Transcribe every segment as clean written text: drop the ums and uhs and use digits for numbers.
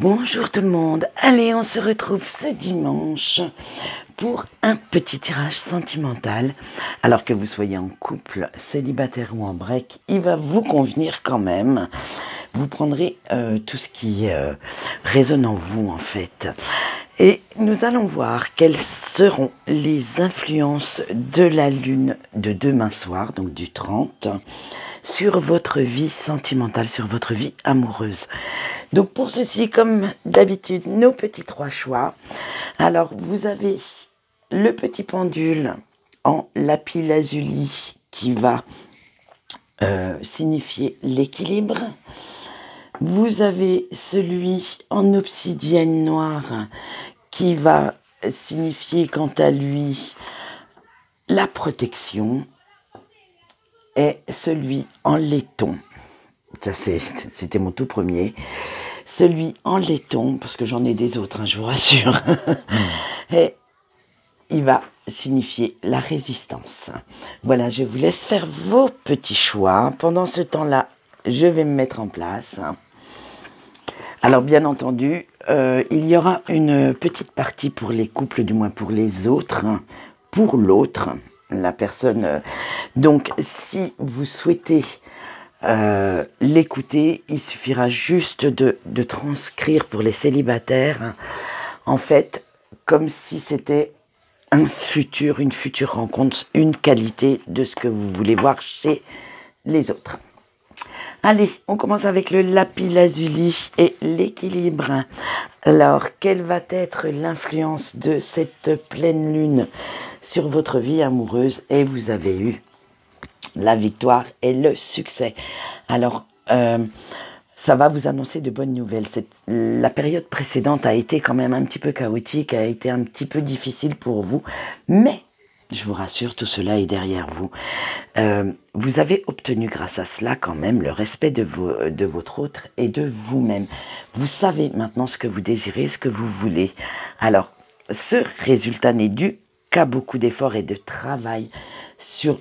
Bonjour tout le monde, allez on se retrouve ce dimanche pour un petit tirage sentimental. Alors que vous soyez en couple, célibataire ou en break, il va vous convenir quand même. Vous prendrez tout ce qui résonne en vous en fait. Et nous allons voir quelles seront les influences de la lune de demain soir, donc du 30, sur votre vie sentimentale, sur votre vie amoureuse. Donc pour ceci, comme d'habitude, nos petits trois choix. Alors vous avez le petit pendule en lapis lazuli qui va signifier l'équilibre. Vous avez celui en obsidienne noire qui va signifier quant à lui la protection. Et celui en laiton, ça c'était mon tout premier, celui en laiton, parce que j'en ai des autres, hein, je vous rassure, et il va signifier la résistance. Voilà, je vous laisse faire vos petits choix. Pendant ce temps-là, je vais me mettre en place. Alors bien entendu, il y aura une petite partie pour les couples, du moins pour les autres, pour l'autre, la personne. Donc si vous souhaitez l'écouter, il suffira juste de transcrire pour les célibataires, en fait, comme si c'était une future rencontre, une qualité de ce que vous voulez voir chez les autres. Allez, on commence avec le lapis lazuli et l'équilibre. Alors, quelle va être l'influence de cette pleine lune sur votre vie amoureuse? Et vous avez eu la victoire et le succès. Alors, ça va vous annoncer de bonnes nouvelles. La période précédente a été quand même un petit peu chaotique, a été un petit peu difficile pour vous, mais je vous rassure, tout cela est derrière vous. Vous avez obtenu grâce à cela quand même le respect de votre autre et de vous-même. Vous savez maintenant ce que vous désirez, ce que vous voulez. Alors, ce résultat n'est dû qu'à beaucoup d'efforts et de travail sur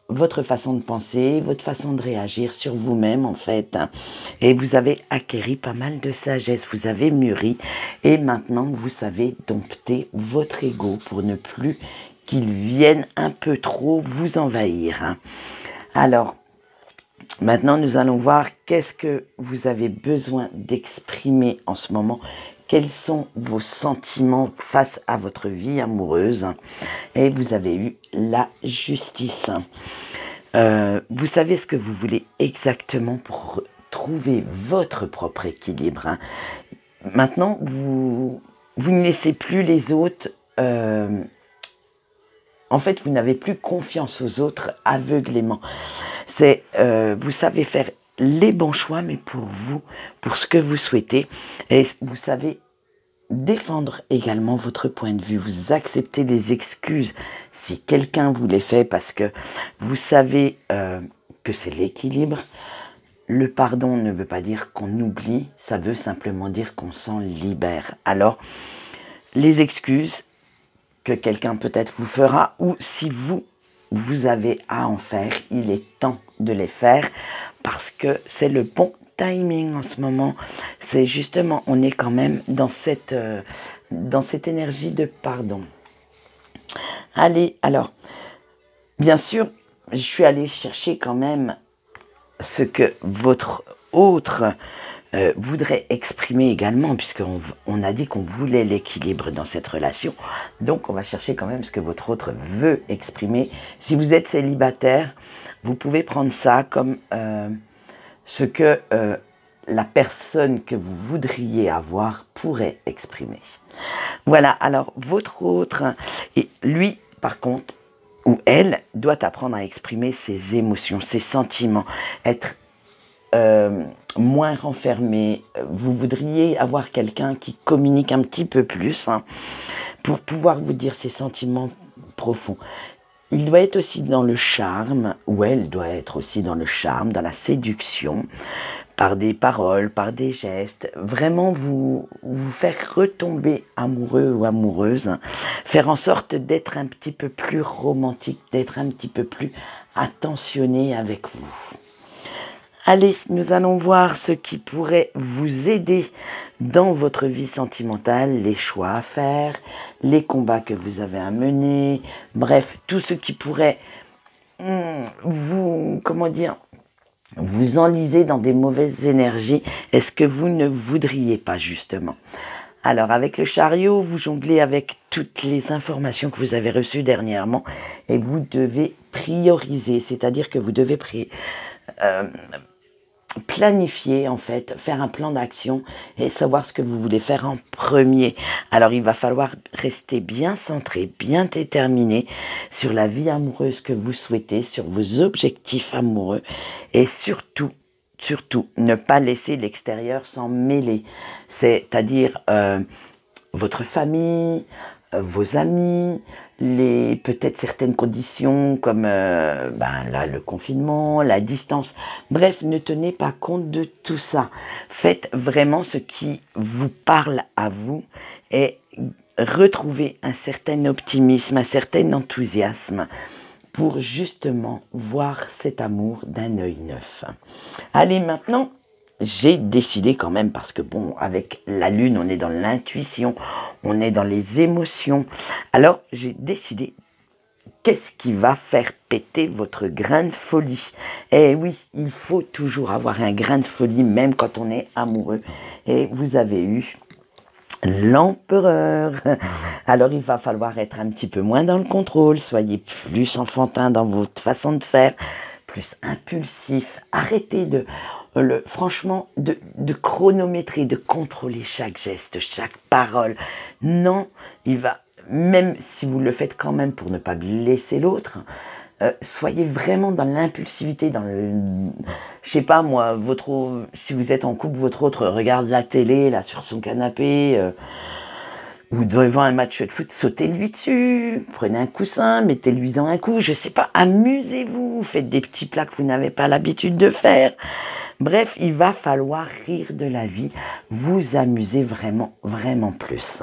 votre façon de penser, votre façon de réagir sur vous-même en fait. Et vous avez acquéri pas mal de sagesse, vous avez mûri et maintenant vous savez dompter votre ego pour ne plus qu'il vienne un peu trop vous envahir. Alors, maintenant nous allons voir qu'est-ce que vous avez besoin d'exprimer en ce moment. Quels sont vos sentiments face à votre vie amoureuse? Et vous avez eu la justice. Vous savez ce que vous voulez exactement pour trouver votre propre équilibre. Maintenant, vous ne laissez plus les autres... en fait, vous n'avez plus confiance aux autres aveuglément. Vous savez faire les bons choix, mais pour vous, pour ce que vous souhaitez. Et vous savez défendre également votre point de vue. Vous acceptez les excuses si quelqu'un vous les fait parce que vous savez que c'est l'équilibre. Le pardon ne veut pas dire qu'on oublie, ça veut simplement dire qu'on s'en libère. Alors, les excuses que quelqu'un peut-être vous fera ou si vous avez à en faire, il est temps de les faire parce que c'est le bon timing en ce moment. C'est justement, on est quand même dans cette énergie de pardon. Allez, alors, bien sûr, je suis allée chercher quand même ce que votre autre voudrait exprimer également, puisqu'on a dit qu'on voulait l'équilibre dans cette relation. Donc, on va chercher quand même ce que votre autre veut exprimer. Si vous êtes célibataire, vous pouvez prendre ça comme ce que la personne que vous voudriez avoir pourrait exprimer. Voilà, alors votre autre, et lui par contre, ou elle, doit apprendre à exprimer ses émotions, ses sentiments, être moins renfermé. Vous voudriez avoir quelqu'un qui communique un petit peu plus pour pouvoir vous dire ses sentiments profonds. Il doit être aussi dans le charme, ou elle doit être aussi dans le charme, dans la séduction, par des paroles, par des gestes, vraiment vous faire retomber amoureux ou amoureuse, faire en sorte d'être un petit peu plus romantique, d'être un petit peu plus attentionné avec vous. Allez, nous allons voir ce qui pourrait vous aider dans votre vie sentimentale, les choix à faire, les combats que vous avez à mener, bref, tout ce qui pourrait vous, comment dire, vous enliser dans des mauvaises énergies. Est-ce que vous ne voudriez pas justement? Alors avec le chariot, vous jonglez avec toutes les informations que vous avez reçues dernièrement et vous devez prioriser, c'est-à-dire que vous devez planifier en fait, faire un plan d'action et savoir ce que vous voulez faire en premier. Alors il va falloir rester bien centré, bien déterminé sur la vie amoureuse que vous souhaitez, sur vos objectifs amoureux et surtout, ne pas laisser l'extérieur s'en mêler. C'est-à-dire votre famille, vos amis, peut-être certaines conditions comme là, le confinement, la distance. Bref, ne tenez pas compte de tout ça. Faites vraiment ce qui vous parle à vous et retrouvez un certain optimisme, un certain enthousiasme pour justement voir cet amour d'un œil neuf. Allez, maintenant, j'ai décidé quand même, parce que bon, avec la lune, on est dans l'intuition, on est dans les émotions. Alors, j'ai décidé, qu'est-ce qui va faire péter votre grain de folie? Eh oui, il faut toujours avoir un grain de folie, même quand on est amoureux. Et vous avez eu l'empereur. Alors, il va falloir être un petit peu moins dans le contrôle, soyez plus enfantin dans votre façon de faire, plus impulsif, arrêtez franchement, de chronométrer, de contrôler chaque geste, chaque parole. Non, même si vous le faites quand même pour ne pas blesser l'autre, soyez vraiment dans l'impulsivité, je sais pas moi, si vous êtes en couple, votre autre regarde la télé, là, sur son canapé, ou devant un match de foot, sautez-lui dessus, prenez un coussin, mettez-lui-en un coup, je sais pas, amusez-vous, faites des petits plats que vous n'avez pas l'habitude de faire. Bref, il va falloir rire de la vie, vous amuser vraiment, vraiment plus.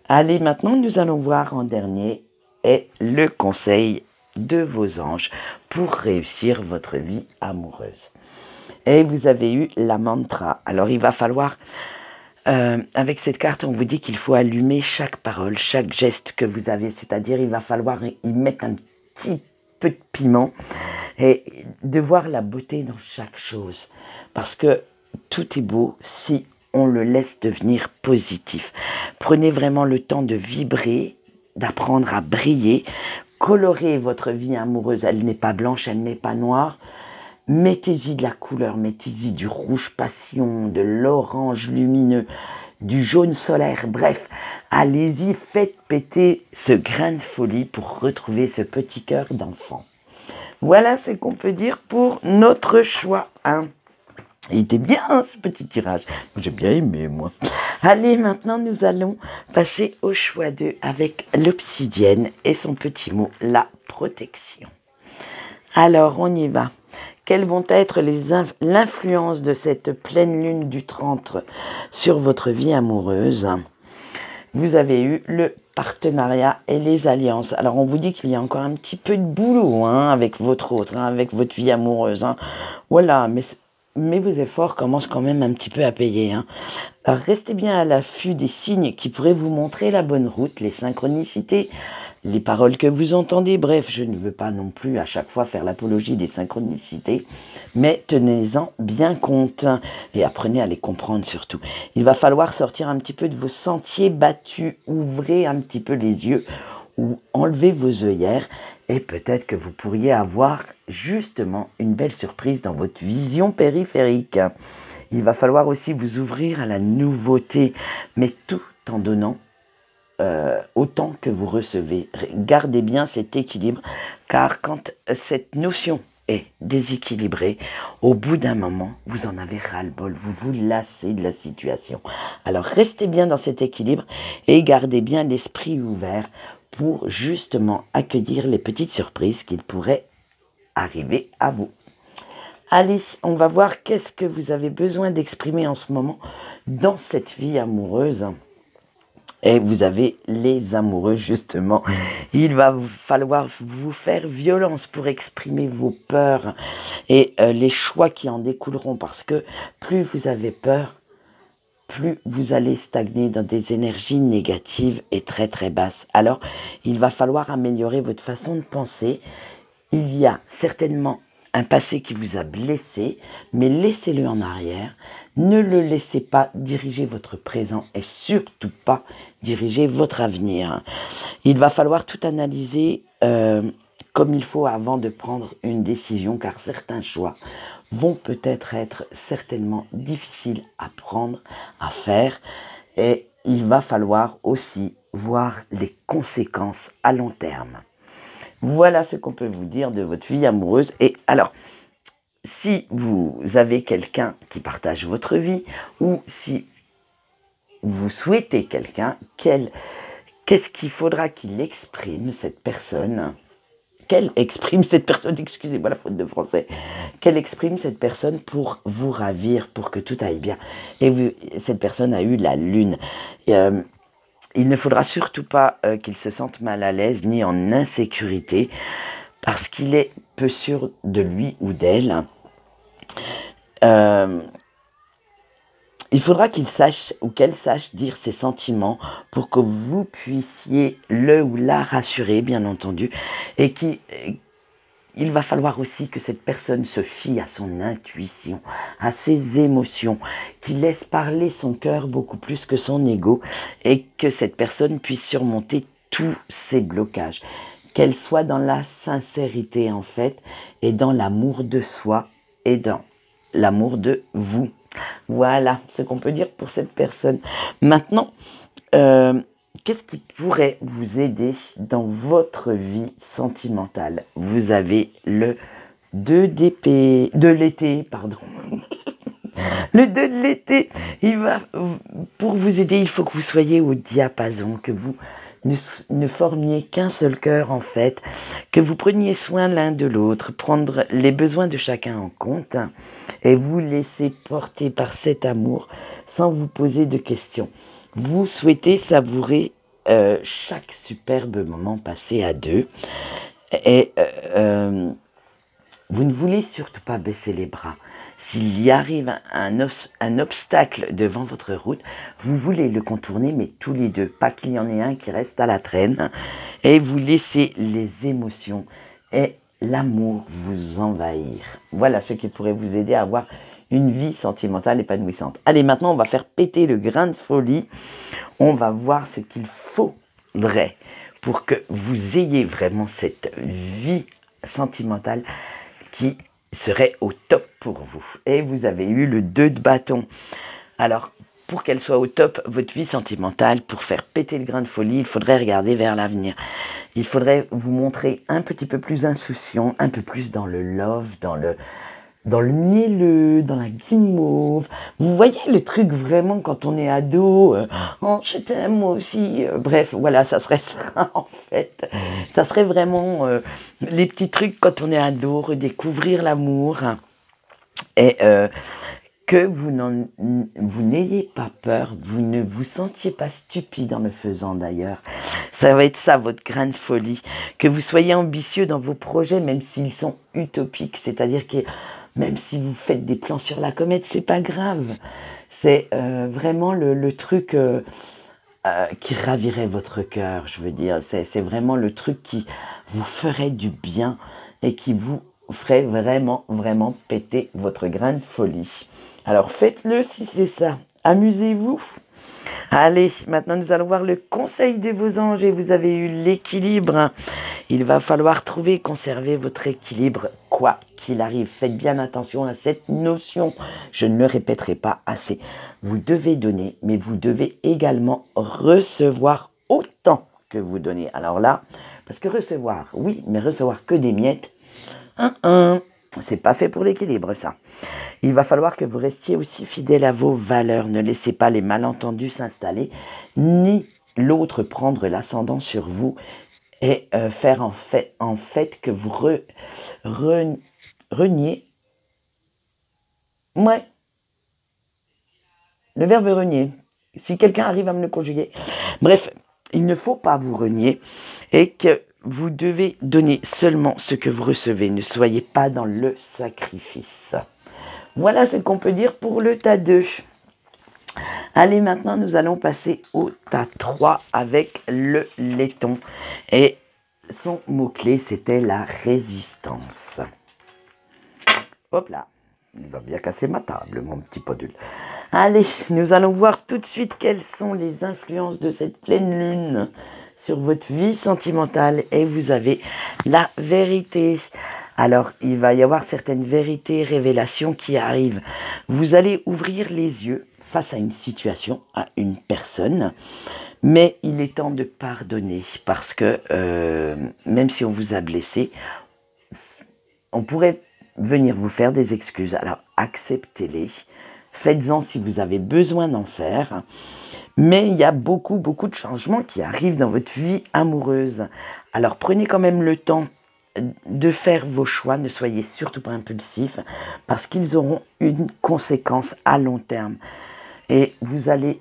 Allez, maintenant, nous allons voir en dernier est le conseil de vos anges pour réussir votre vie amoureuse. Et vous avez eu la mantra. Alors, il va falloir, avec cette carte, on vous dit qu'il faut allumer chaque parole, chaque geste que vous avez. C'est-à-dire, il va falloir y mettre un petit peu de piment et de voir la beauté dans chaque chose. Parce que tout est beau si on le laisse devenir positif. Prenez vraiment le temps de vibrer, d'apprendre à briller, colorez votre vie amoureuse. Elle n'est pas blanche, elle n'est pas noire. Mettez-y de la couleur, mettez-y du rouge passion, de l'orange lumineux, du jaune solaire. Bref, allez-y, faites péter ce grain de folie pour retrouver ce petit cœur d'enfant. Voilà ce qu'on peut dire pour notre choix 1. Il était bien ce petit tirage. J'ai bien aimé moi. Allez, maintenant nous allons passer au choix 2 avec l'obsidienne et son petit mot, la protection. Alors on y va. Quelles vont être l'influence de cette pleine lune du 30 sur votre vie amoureuse? Vous avez eu le partenariat et les alliances. Alors on vous dit qu'il y a encore un petit peu de boulot avec votre autre, avec votre vie amoureuse. Voilà, mais vos efforts commencent quand même un petit peu à payer. Alors restez bien à l'affût des signes qui pourraient vous montrer la bonne route, les synchronicités, les paroles que vous entendez. Bref, je ne veux pas non plus à chaque fois faire l'apologie des synchronicités, mais tenez-en bien compte et apprenez à les comprendre surtout. Il va falloir sortir un petit peu de vos sentiers battus, ouvrez un petit peu les yeux ou enlevez vos œillères et peut-être que vous pourriez avoir justement une belle surprise dans votre vision périphérique. Il va falloir aussi vous ouvrir à la nouveauté, mais tout en donnant autant que vous recevez. Gardez bien cet équilibre, car quand cette notion est déséquilibrée, au bout d'un moment, vous en avez ras-le-bol, vous vous lassez de la situation. Alors restez bien dans cet équilibre et gardez bien l'esprit ouvert pour justement accueillir les petites surprises qu'il pourrait arriver à vous. Allez, on va voir qu'est-ce que vous avez besoin d'exprimer en ce moment dans cette vie amoureuse. Et vous avez les amoureux, justement. Il va falloir vous faire violence pour exprimer vos peurs et les choix qui en découleront. Parce que plus vous avez peur, plus vous allez stagner dans des énergies négatives et très très basses. Alors, il va falloir améliorer votre façon de penser. Il y a certainement un passé qui vous a blessé, mais laissez-le en arrière. Ne le laissez pas diriger votre présent et surtout pas diriger votre avenir. Il va falloir tout analyser comme il faut avant de prendre une décision, car certains choix vont peut-être être certainement difficiles à prendre, à faire, et il va falloir aussi voir les conséquences à long terme. Voilà ce qu'on peut vous dire de votre vie amoureuse. Et alors, si vous avez quelqu'un qui partage votre vie, ou si vous souhaitez quelqu'un, qu'est-ce qu'il faudra qu'il exprime, cette personne ? Qu'elle exprime cette personne, excusez-moi la faute de français, qu'elle exprime cette personne pour vous ravir, pour que tout aille bien. Et cette personne a eu la lune. Il ne faudra surtout pas qu'il se sente mal à l'aise ni en insécurité, parce qu'il est peu sûr de lui ou d'elle. Il faudra qu'il sache ou qu'elle sache dire ses sentiments pour que vous puissiez le ou la rassurer, bien entendu, et il va falloir aussi que cette personne se fie à son intuition, à ses émotions, qu'il laisse parler son cœur beaucoup plus que son ego, et que cette personne puisse surmonter tous ses blocages, qu'elle soit dans la sincérité en fait, et dans l'amour de soi, et dans l'amour de vous. Voilà ce qu'on peut dire pour cette personne. Maintenant, qu'est-ce qui pourrait vous aider dans votre vie sentimentale? Vous avez le 2 d'épée, de l'été, pardon. Le 2 de l'été, pour vous aider, il faut que vous soyez au diapason, que vous ne formiez qu'un seul cœur en fait, que vous preniez soin l'un de l'autre, prendre les besoins de chacun en compte et vous laisser porter par cet amour sans vous poser de questions. Vous souhaitez savourer chaque superbe moment passé à deux et vous ne voulez surtout pas baisser les bras. S'il y arrive un obstacle devant votre route, vous voulez le contourner, mais tous les deux, pas qu'il y en ait un qui reste à la traîne, et vous laissez les émotions et l'amour vous envahir. Voilà ce qui pourrait vous aider à avoir une vie sentimentale épanouissante. Allez, maintenant, on va faire péter le grain de folie. On va voir ce qu'il faudrait pour que vous ayez vraiment cette vie sentimentale qui serait au top pour vous. Et vous avez eu le 2 de bâton. Alors, pour qu'elle soit au top, votre vie sentimentale, pour faire péter le grain de folie, il faudrait regarder vers l'avenir. Il faudrait vous montrer un petit peu plus insouciant, un peu plus dans le love, dans le mielleux, dans la guimauve. Vous voyez le truc vraiment quand on est ado, oh je t'aime moi aussi, bref voilà, ça serait ça en fait. Ça serait vraiment les petits trucs quand on est ado, redécouvrir l'amour et que vous n'ayez pas peur, vous ne vous sentiez pas stupide en le faisant d'ailleurs. Ça va être ça votre grande folie, que vous soyez ambitieux dans vos projets même s'ils sont utopiques, c'est-à-dire que même si vous faites des plans sur la comète, c'est pas grave. C'est vraiment le truc qui ravirait votre cœur, je veux dire. C'est vraiment le truc qui vous ferait du bien et qui vous ferait vraiment, vraiment péter votre grain de folie. Alors faites-le si c'est ça. Amusez-vous. Allez, maintenant nous allons voir le conseil de vos anges et vous avez eu l'équilibre. Il va falloir trouver et conserver votre équilibre, quoi qu'il arrive. Faites bien attention à cette notion. Je ne le répéterai pas assez. Vous devez donner, mais vous devez également recevoir autant que vous donnez. Alors là, parce que recevoir, oui, mais recevoir que des miettes, c'est pas fait pour l'équilibre, ça. Il va falloir que vous restiez aussi fidèle à vos valeurs. Ne laissez pas les malentendus s'installer, ni l'autre prendre l'ascendant sur vous et faire en fait que vous reniez. Ouais, le verbe renier. si quelqu'un arrive à me le conjuguer. Bref, il ne faut pas vous renier et que vous devez donner seulement ce que vous recevez. Ne soyez pas dans le sacrifice. Voilà ce qu'on peut dire pour le tas 2. Allez, maintenant, nous allons passer au tas 3 avec le laiton. Et son mot-clé, c'était la résistance. Hop là, il va bien casser ma table, mon petit podule. Allez, nous allons voir tout de suite quelles sont les influences de cette pleine lune sur votre vie sentimentale. Et vous avez la vérité. Alors, il va y avoir certaines vérités, révélations qui arrivent. Vous allez ouvrir les yeux face à une situation, à une personne. Mais il est temps de pardonner parce que même si on vous a blessé, on pourrait venir vous faire des excuses. Alors, acceptez-les. Faites-en si vous avez besoin d'en faire. Mais il y a beaucoup de changements qui arrivent dans votre vie amoureuse. Alors, prenez quand même le temps de faire vos choix. Ne soyez surtout pas impulsifs parce qu'ils auront une conséquence à long terme. Et vous allez,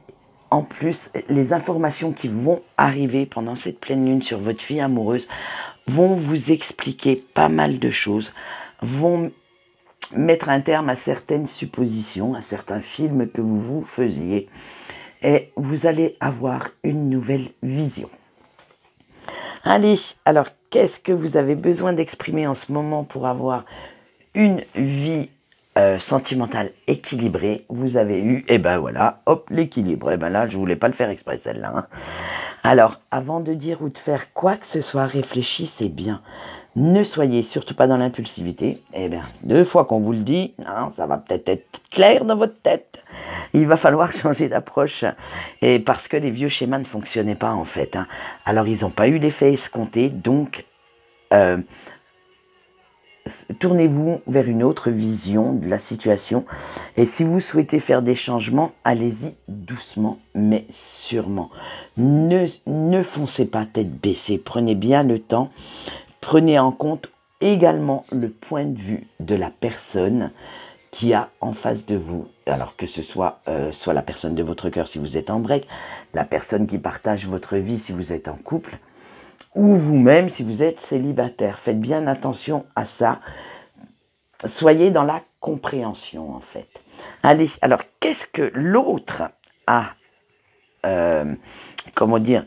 en plus, les informations qui vont arriver pendant cette pleine lune sur votre vie amoureuse vont vous expliquer pas mal de choses, vont mettre un terme à certaines suppositions, à certains films que vous vous faisiez, et vous allez avoir une nouvelle vision. Allez, alors qu'est-ce que vous avez besoin d'exprimer en ce moment pour avoir une vie sentimentale équilibrée? Vous avez eu, et ben voilà, hop, l'équilibre. Et ben là, je voulais pas le faire exprès celle-là. Hein. Alors, avant de dire ou de faire quoi que ce soit, réfléchissez bien. Ne soyez surtout pas dans l'impulsivité. Eh bien, 2 fois qu'on vous le dit, hein, ça va peut-être être clair dans votre tête. Il va falloir changer d'approche. Et parce que les vieux schémas ne fonctionnaient pas en fait. Hein. Alors, ils n'ont pas eu l'effet escompté. Donc, tournez-vous vers une autre vision de la situation. Et si vous souhaitez faire des changements, allez-y doucement, mais sûrement. Ne foncez pas tête baissée. Prenez bien le temps. Prenez en compte également le point de vue de la personne qui a en face de vous. Alors que ce soit, soit la personne de votre cœur si vous êtes en break, la personne qui partage votre vie si vous êtes en couple, ou vous-même si vous êtes célibataire. Faites bien attention à ça. Soyez dans la compréhension en fait. Allez, alors qu'est-ce que l'autre a, comment dire,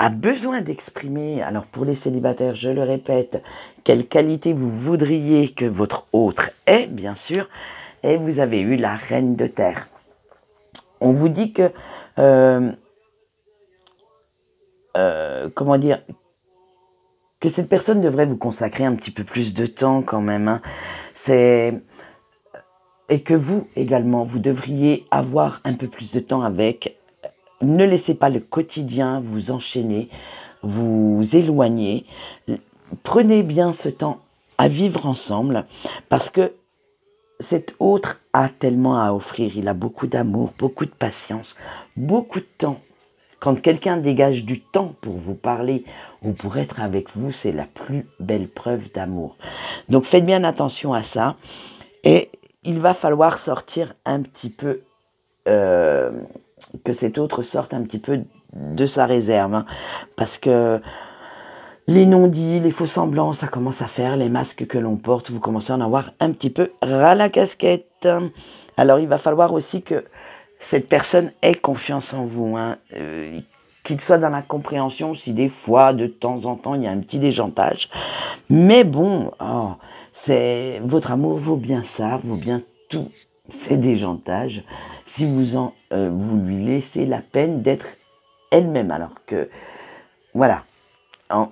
a besoin d'exprimer? Alors pour les célibataires, je le répète, quelle qualité vous voudriez que votre autre ait, bien sûr, et vous avez eu la reine de terre. On vous dit que, comment dire, que cette personne devrait vous consacrer un petit peu plus de temps quand même. Hein. Et que vous également, vous devriez avoir un peu plus de temps avec. Ne laissez pas le quotidien vous enchaîner, vous éloigner. Prenez bien ce temps à vivre ensemble parce que cet autre a tellement à offrir. Il a beaucoup d'amour, beaucoup de patience, beaucoup de temps. Quand quelqu'un dégage du temps pour vous parler ou pour être avec vous, c'est la plus belle preuve d'amour. Donc faites bien attention à ça. Et il va falloir sortir un petit peu... que cet autre sorte un petit peu de sa réserve. Hein, parce que les non-dits, les faux-semblants, ça commence à faire, les masques que l'on porte, vous commencez à en avoir un petit peu ras la casquette. Alors il va falloir aussi que cette personne ait confiance en vous, hein, qu'il soit dans la compréhension si des fois, de temps en temps, il y a un petit déjantage. Mais bon, oh, votre amour vaut bien ça, vaut bien tous ces déjantages, si vous lui laissez la peine d'être elle-même. Alors que, voilà.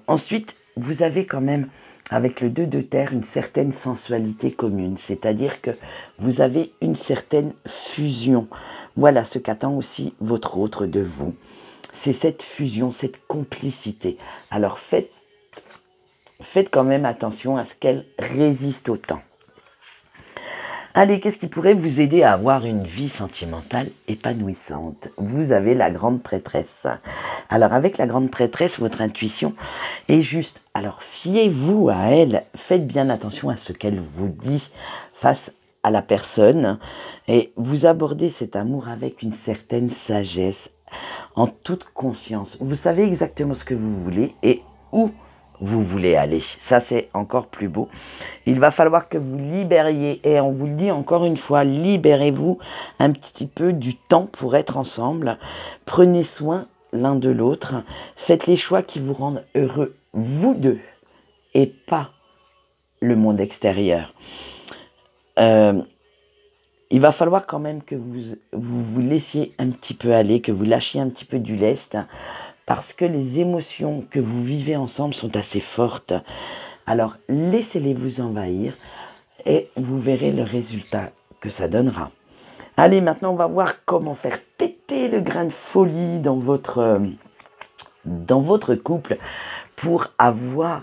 Ensuite, vous avez quand même, avec le 2 de terre, une certaine sensualité commune. C'est-à-dire que vous avez une certaine fusion. Voilà ce qu'attend aussi votre autre de vous. C'est cette fusion, cette complicité. Alors faites quand même attention à ce qu'elle résiste au temps. Allez, qu'est-ce qui pourrait vous aider à avoir une vie sentimentale épanouissante? Vous avez la grande prêtresse. Alors avec la grande prêtresse, votre intuition est juste. Alors fiez-vous à elle, faites bien attention à ce qu'elle vous dit face à la personne et vous abordez cet amour avec une certaine sagesse, en toute conscience. Vous savez exactement ce que vous voulez et où vous voulez aller. Ça, c'est encore plus beau. Il va falloir que vous libériez, et on vous le dit encore une fois, libérez-vous un petit peu du temps pour être ensemble. Prenez soin l'un de l'autre. Faites les choix qui vous rendent heureux, vous deux, et pas le monde extérieur. Il va falloir quand même que vous laissiez un petit peu aller, que vous lâchiez un petit peu du lest, parce que les émotions que vous vivez ensemble sont assez fortes. Alors, laissez-les vous envahir et vous verrez le résultat que ça donnera. Allez, maintenant, on va voir comment faire péter le grain de folie dans votre couple pour avoir,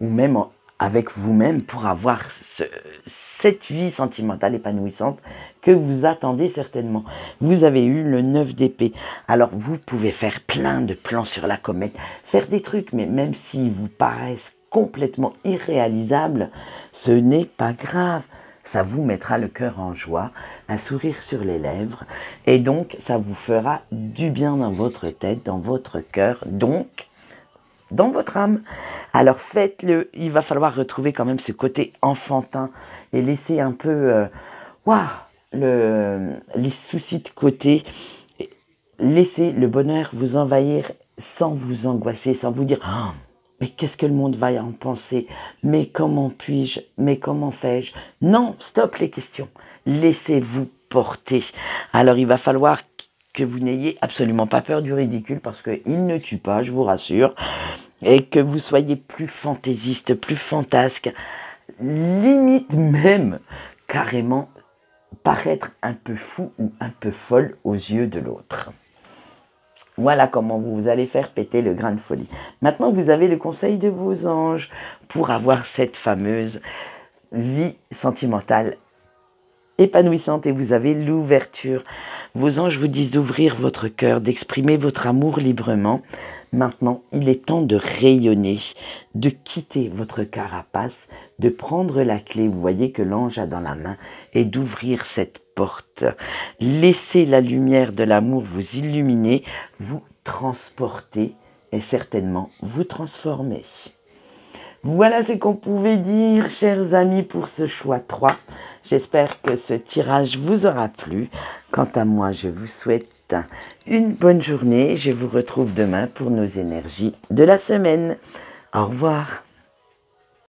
ou même avec vous-même, pour avoir cette vie sentimentale épanouissante que vous attendez certainement. Vous avez eu le 9 d'épée. Alors, vous pouvez faire plein de plans sur la comète, faire des trucs, mais même s'ils vous paraissent complètement irréalisables, ce n'est pas grave. Ça vous mettra le cœur en joie, un sourire sur les lèvres, et donc ça vous fera du bien dans votre tête, dans votre cœur, donc dans votre âme. Alors faites-le, il va falloir retrouver quand même ce côté enfantin et laisser un peu les soucis de côté. Laissez le bonheur vous envahir sans vous angoisser, sans vous dire oh, mais qu'est-ce que le monde va en penser? Mais comment puis-je? Mais comment fais-je? Non, stop les questions. Laissez-vous porter. Alors il va falloir que vous n'ayez absolument pas peur du ridicule parce qu'il ne tue pas, je vous rassure. Et que vous soyez plus fantaisiste, plus fantasque, limite même carrément paraître un peu fou ou un peu folle aux yeux de l'autre. Voilà comment vous allez faire péter le grain de folie. Maintenant, vous avez le conseil de vos anges pour avoir cette fameuse vie sentimentale épanouissante et vous avez l'ouverture. Vos anges vous disent d'ouvrir votre cœur, d'exprimer votre amour librement. Maintenant, il est temps de rayonner, de quitter votre carapace, de prendre la clé, vous voyez que l'ange a dans la main, et d'ouvrir cette porte. Laissez la lumière de l'amour vous illuminer, vous transporter et certainement vous transformer. Voilà ce qu'on pouvait dire, chers amis, pour ce choix 3. J'espère que ce tirage vous aura plu. Quant à moi, je vous souhaite une bonne journée. Je vous retrouve demain pour nos énergies de la semaine. Au revoir.